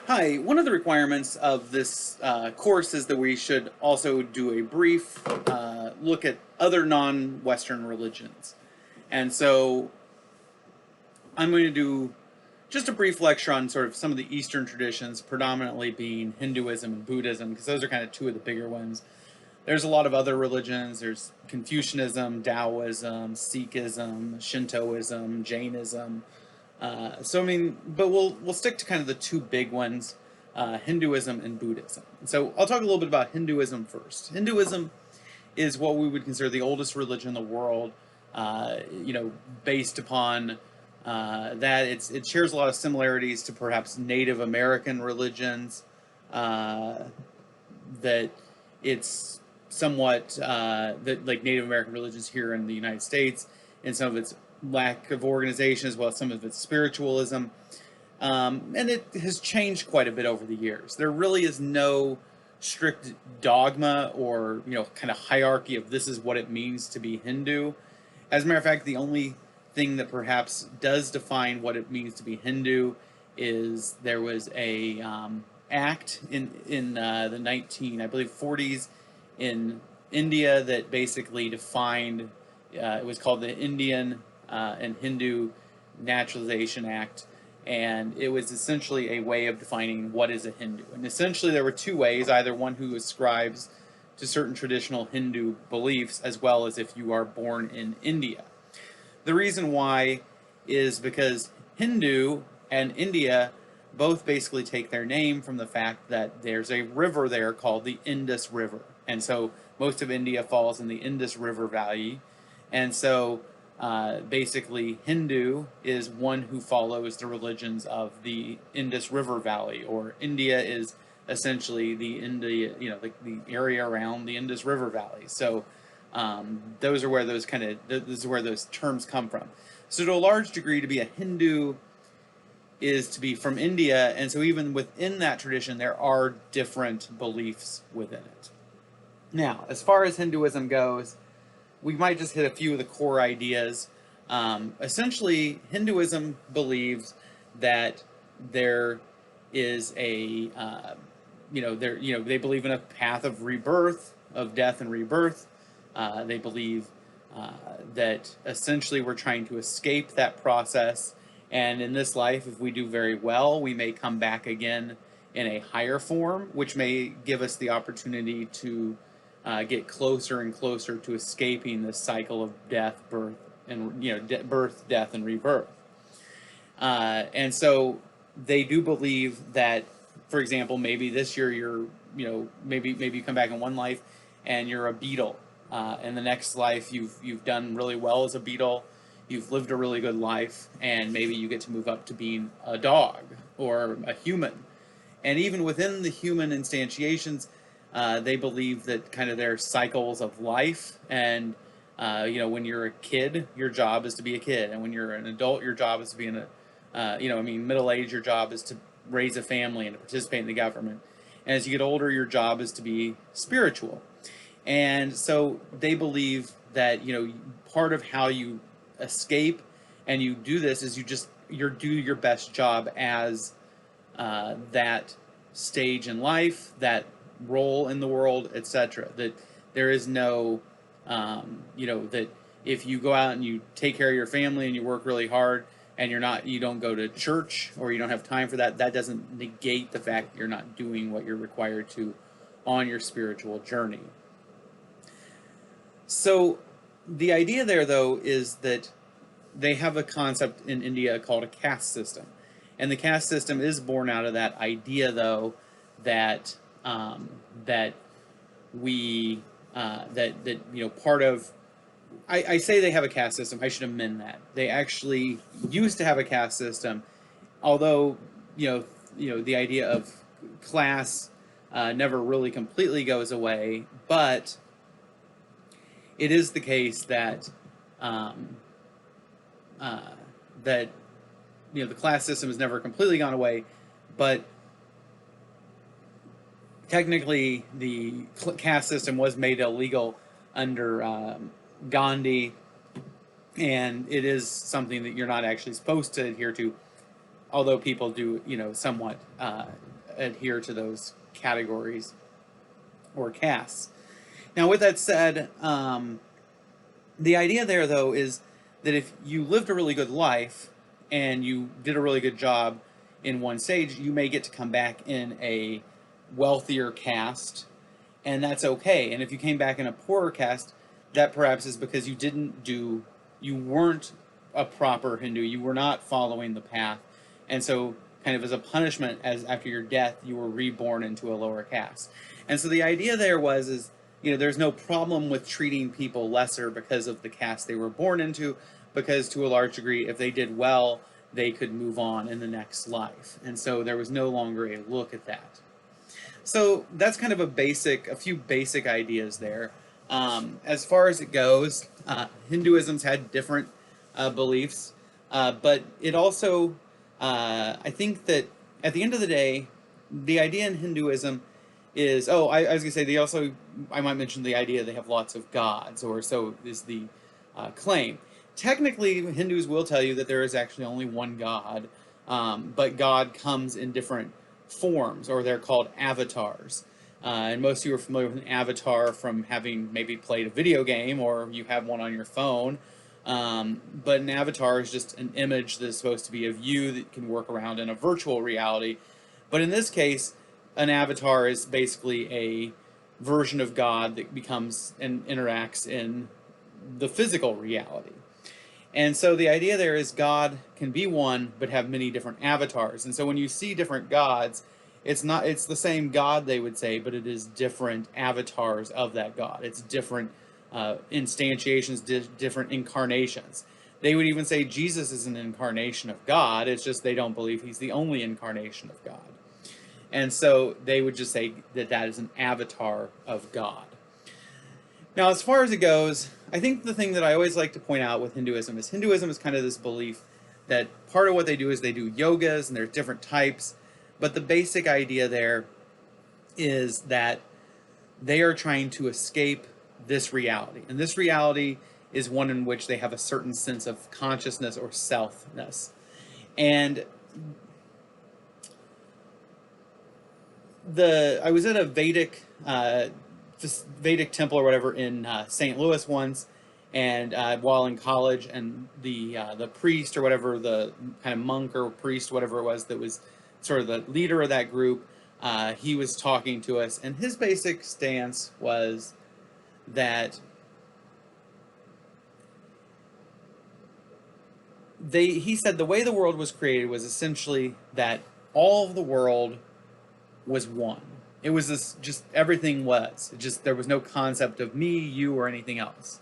Hi, one of the requirements of this course is that we should also do a brief look at other non-Western religions. And so I'm going to do just a brief lecture on sort of some of the Eastern traditions, predominantly being Hinduism and Buddhism, because those are kind of two of the bigger ones. There's a lot of other religions. There's Confucianism, Taoism, Sikhism, Shintoism, Jainism. But we'll stick to kind of the two big ones, Hinduism and Buddhism. So I'll talk a little bit about Hinduism first. Hinduism is what we would consider the oldest religion in the world. Based upon that, it shares a lot of similarities to perhaps Native American religions. That it's somewhat that like Native American religions here in the United States, and some of its lack of organization as well as some of its spiritualism. And it has changed quite a bit over the years. There really is no strict dogma or kind of hierarchy of this is what it means to be Hindu. As a matter of fact, the only thing that perhaps does define what it means to be Hindu is there was a act in the 40s in India that basically defined. It was called the Indian and Hindu Naturalization Act, and it was essentially a way of defining what is a Hindu. And essentially there were two ways, either one who ascribes to certain traditional Hindu beliefs, as well as if you are born in India. The reason why is because Hindu and India both basically take their name from the fact that there's a river there called the Indus River. And so most of India falls in the Indus River Valley. And so basically Hindu is one who follows the religions of the Indus River Valley, or India is essentially the the area around the Indus River Valley. So those are where those terms come from. So to a large degree, to be a Hindu is to be from India, and so even within that tradition, there are different beliefs within it. Now, as far as Hinduism goes, we might just hit a few of the core ideas. Essentially, Hinduism believes that there is a, they believe in a path of rebirth, of death and rebirth. They believe that essentially we're trying to escape that process. And in this life, if we do very well, we may come back again in a higher form, which may give us the opportunity to get closer and closer to escaping this cycle of death, birth, and birth, death, and rebirth. And so they do believe that, for example, maybe this year maybe you come back in one life and you're a beetle. In the next life, you've done really well as a beetle. You've lived a really good life, and maybe you get to move up to being a dog or a human. And even within the human instantiations, they believe that kind of there are cycles of life, and when you're a kid, your job is to be a kid, and when you're an adult, your job is to be middle age, your job is to raise a family and to participate in the government. And as you get older, your job is to be spiritual. And so they believe that part of how you escape and you do this is you do your best job as that stage in life, that role in the world, etc. That there is no that if you go out and you take care of your family and you work really hard and you don't go to church, or you don't have time for that, that doesn't negate the fact that you're not doing what you're required to on your spiritual journey. So the idea there, though, is that they have a concept in India called a caste system. And the caste system is born out of that idea, though, that part of, I say they have a caste system. I should amend that. They actually used to have a caste system, although the idea of class never really completely goes away. But it is the case that the class system has never completely gone away, but technically the caste system was made illegal under Gandhi, and it is something that you're not actually supposed to adhere to, although people do somewhat adhere to those categories or castes. Now, with that said, the idea there, though, is that if you lived a really good life and you did a really good job in one stage, you may get to come back in a wealthier caste, and that's okay. And if you came back in a poorer caste, that perhaps is because you weren't a proper Hindu, you were not following the path, and so kind of as a punishment, as after your death, you were reborn into a lower caste. And so the idea there is, there's no problem with treating people lesser because of the caste they were born into, because to a large degree, if they did well, they could move on in the next life. And so there was no longer a look at that. So that's kind of a few basic ideas there. As far as it goes, Hinduism's had different beliefs, but it also, I think that at the end of the day, the idea in Hinduism is, I was going to say, I might mention the idea they have lots of gods, or so is the claim. Technically, Hindus will tell you that there is actually only one God, but God comes in different forms, or they're called avatars. And most of you are familiar with an avatar from having maybe played a video game, or you have one on your phone. But an avatar is just an image that's supposed to be of you that can work around in a virtual reality. But in this case, an avatar is basically a version of God that becomes and interacts in the physical reality. And so the idea there is God can be one, but have many different avatars. And so when you see different gods, it's the same God, they would say, but it is different avatars of that God. It's different instantiations, different incarnations. They would even say Jesus is an incarnation of God. It's just they don't believe he's the only incarnation of God. And so they would just say that that is an avatar of God. Now, as far as it goes, I think the thing that I always like to point out with Hinduism is kind of this belief that part of what they do is they do yogas, and there's different types, but the basic idea there is that they are trying to escape this reality. And this reality is one in which they have a certain sense of consciousness or selfness. And I was at a Vedic temple or whatever in St. Louis once, and while in college, and the priest or whatever, the kind of monk or priest, whatever it was, that was sort of the leader of that group, he was talking to us, and his basic stance was that he said the way the world was created was essentially that all of the world was one. It was just everything was. There was no concept of me, you, or anything else.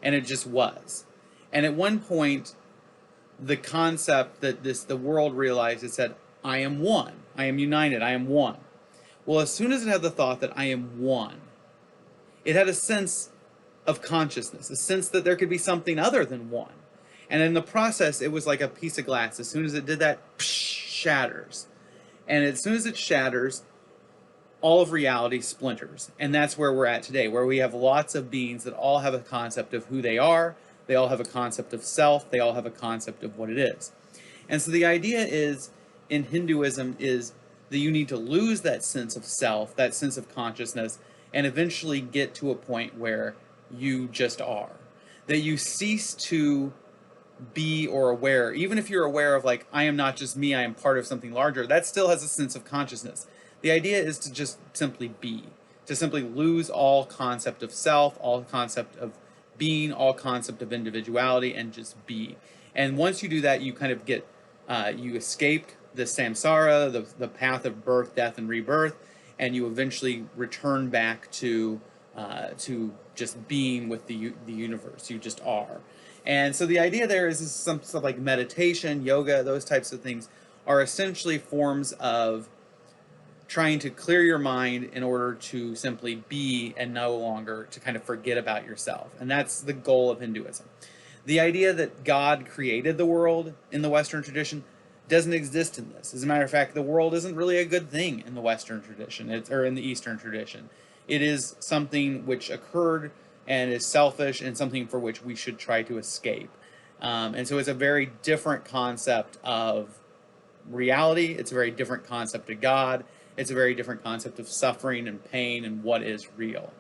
And it just was. And at one point, the concept that the world realized, it said, I am one. I am united. I am one. Well, as soon as it had the thought that I am one, it had a sense of consciousness, a sense that there could be something other than one. And in the process, it was like a piece of glass. As soon as it did that, shatters. And as soon as it shatters, all of reality splinters. And that's where we're at today, where we have lots of beings that all have a concept of who they are. They all have a concept of self. They all have a concept of what it is. And so the idea is, in Hinduism, is that you need to lose that sense of self, that sense of consciousness, and eventually get to a point where you just are. That you cease to be or aware. Even if you're aware of, like, I am not just me, I am part of something larger, that still has a sense of consciousness. The idea is to just simply be, to simply lose all concept of self, all concept of being, all concept of individuality, and just be. And once you do that, you kind of get, you escape the samsara, the path of birth, death, and rebirth, and you eventually return back to just being with the universe. You just are. And so the idea there is some stuff like meditation, yoga, those types of things are essentially forms of trying to clear your mind in order to simply be and no longer to kind of forget about yourself. And that's the goal of Hinduism. The idea that God created the world in the Western tradition doesn't exist in this. As a matter of fact, the world isn't really a good thing in the Western tradition, or in the Eastern tradition. It is something which occurred and is selfish, and something for which we should try to escape. And so it's a very different concept of reality. It's a very different concept of God. It's a very different concept of suffering and pain and what is real.